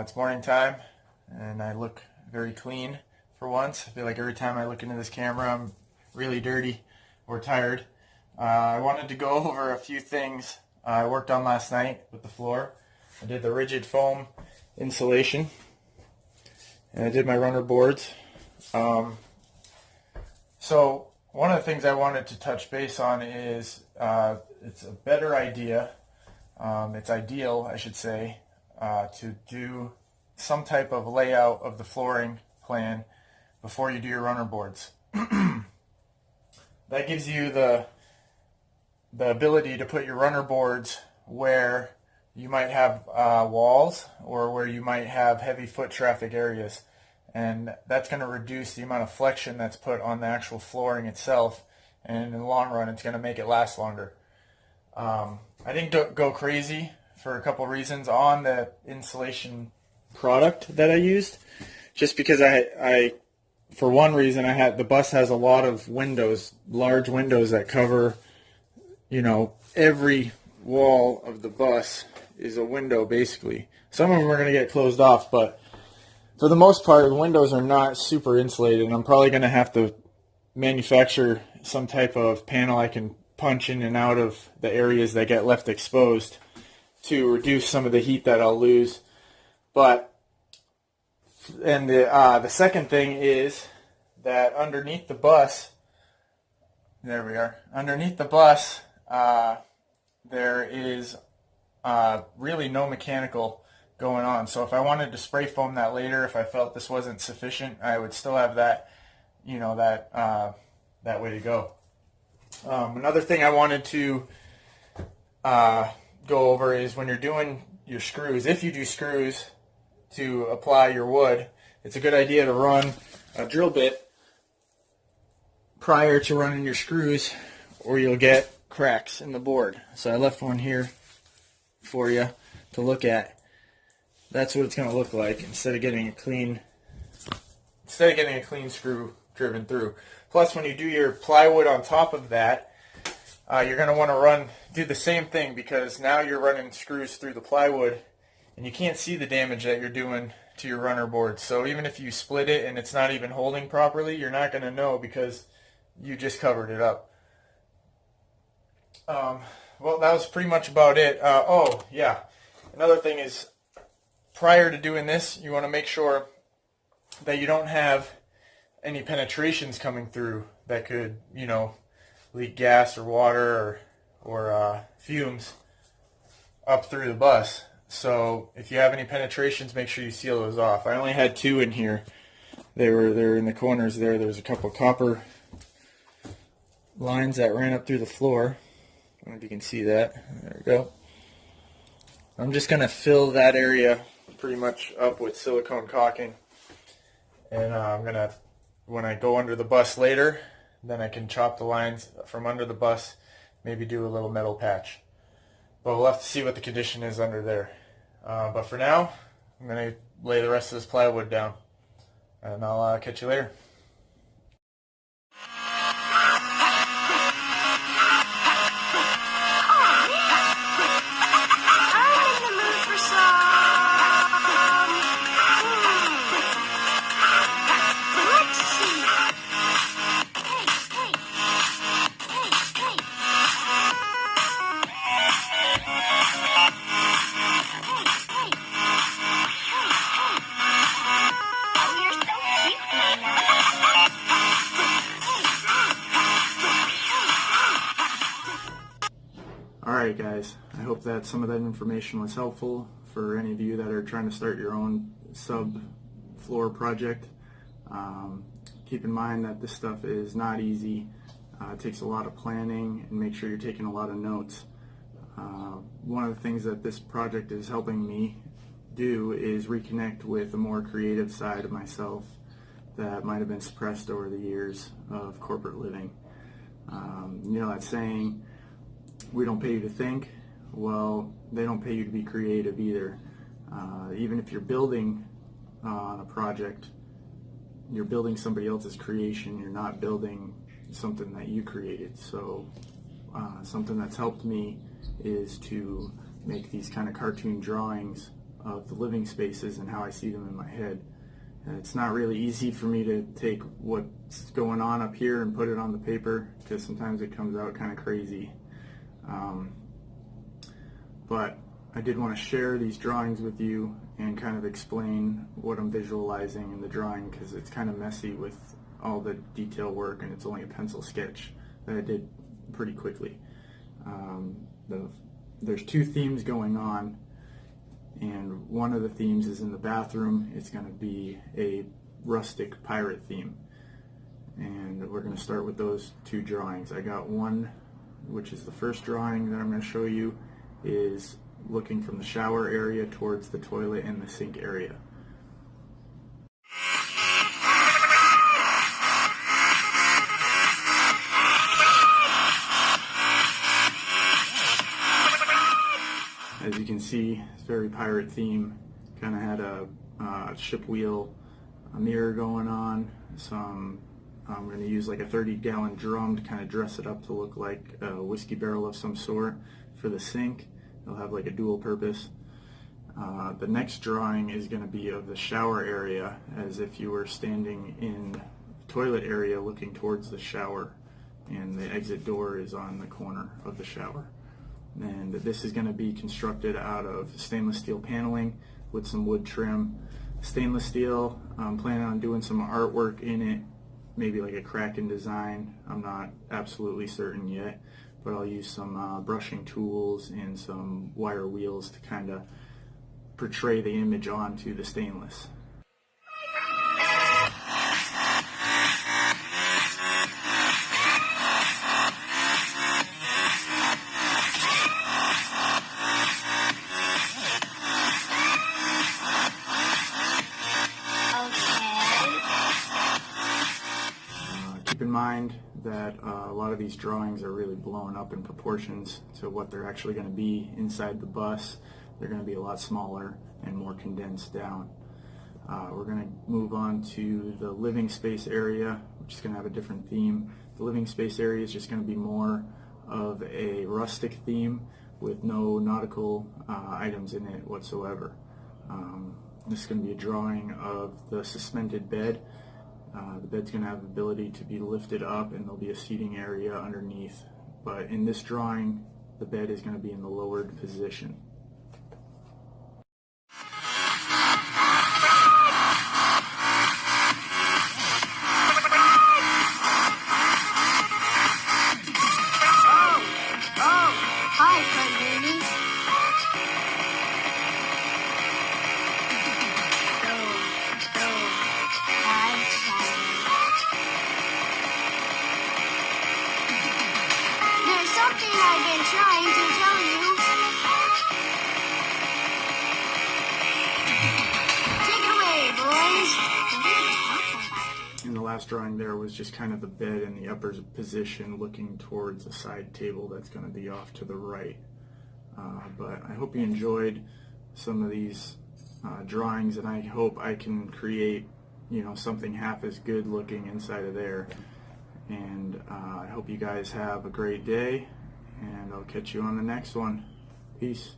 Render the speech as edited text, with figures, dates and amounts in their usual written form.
It's morning time and I look very clean for once. I feel like every time I look into this camera I'm really dirty or tired. I wanted to go over a few things I worked on last night with the floor. I did the rigid foam insulation and I did my runner boards. So one of the things I wanted to touch base on is it's a better idea, it's ideal I should say, to do some type of layout of the flooring plan before you do your runner boards. That gives you the ability to put your runner boards where you might have walls or where you might have heavy foot traffic areas, and that's going to reduce the amount of flexion that's put on the actual flooring itself, and in the long run it's going to make it last longer. I didn't go crazy for a couple reasons on the insulation product that I used, just because I for one reason, the bus has a lot of windows, large windows that cover, every wall of the bus is a window basically. Some of them are going to get closed off, but for the most part the windows are not super insulated, and I'm probably going to have to manufacture some type of panel I can punch in and out of the areas that get left exposed to reduce some of the heat that I'll lose. And the second thing is that underneath the bus, there we are, underneath the bus there is really no mechanical going on. So if I wanted to spray foam that later, if I felt this wasn't sufficient, I would still have that, that way to go. Another thing I wanted to go over is when you're doing your screws, if you do screws to apply your wood, it's a good idea to run a drill bit prior to running your screws, or you'll get cracks in the board. So I left one here for you to look at. That's what it's going to look like instead of getting a clean screw driven through. Plus, when you do your plywood on top of that, you're going to want to do the same thing, because now you're running screws through the plywood and you can't see the damage that you're doing to your runner board. So even if you split it and it's not even holding properly, you're not going to know because you just covered it up. Well, that was pretty much about it. Oh, yeah. Another thing is, prior to doing this, you want to make sure that you don't have any penetrations coming through that could, leak gas or water or fumes up through the bus. So if you have any penetrations, make sure you seal those off. I only had 2 in here. They were in the corners there. There was a couple of copper lines that ran up through the floor. I don't know if you can see that. There we go. I'm just going to fill that area pretty much up with silicone caulking. And I'm going to, when I go under the bus later, then I can chop the lines from under the bus, maybe do a little metal patch. But we'll have to see what the condition is under there. But for now, I'm going to lay the rest of this plywood down, and I'll catch you later. Alright guys, I hope that some of that information was helpful for any of you that are trying to start your own sub-floor project. Keep in mind that this stuff is not easy. It takes a lot of planning, and make sure you're taking a lot of notes. One of the things that this project is helping me do is reconnect with a more creative side of myself that might have been suppressed over the years of corporate living. That saying, we don't pay you to think. Well, they don't pay you to be creative either. Even if you're building on a project, you're building somebody else's creation. You're not building something that you created. So something that's helped me is to make these kind of cartoon drawings of the living spaces and how I see them in my head. And it's not really easy for me to take what's going on up here and put it on the paper, because sometimes it comes out kind of crazy. But I did want to share these drawings with you and kind of explain what I'm visualizing in the drawing, because it's kind of messy with all the detail work, and it's only a pencil sketch that I did pretty quickly. There's two themes going on, and one of the themes is in the bathroom. It's going to be a rustic pirate theme, and we're going to start with those two drawings. I got one, which is the first drawing that I'm going to show you, is looking from the shower area towards the toilet and the sink area. As you can see, it's very pirate theme. Kind of had a ship wheel, a mirror going on. I'm going to use like a 30-gallon drum to kind of dress it up to look like a whiskey barrel of some sort for the sink. It'll have like a dual purpose. The next drawing is going to be of the shower area, as if you were standing in the toilet area looking towards the shower, and the exit door is on the corner of the shower. And this is going to be constructed out of stainless steel paneling with some wood trim. Stainless steel, I'm planning on doing some artwork in it, maybe like a Kraken design. I'm not absolutely certain yet, but I'll use some brushing tools and some wire wheels to kind of portray the image onto the stainless. Keep in mind that a lot of these drawings are really blown up in proportions to what they're actually going to be inside the bus. They're going to be a lot smaller and more condensed down. We're going to move on to the living space area, which is going to have a different theme. The living space area is just going to be more of a rustic theme with no nautical items in it whatsoever. This is going to be a drawing of the suspended bed. The bed's going to have the ability to be lifted up, and there'll be a seating area underneath. But in this drawing, the bed is going to be in the lowered position. Trying to tell you. Take it away, boys. And the last drawing there was just kind of the bed in the upper position looking towards a side table that's going to be off to the right. But I hope you enjoyed some of these drawings, and I hope I can create, something half as good looking inside of there. And I hope you guys have a great day, and I'll catch you on the next one. Peace.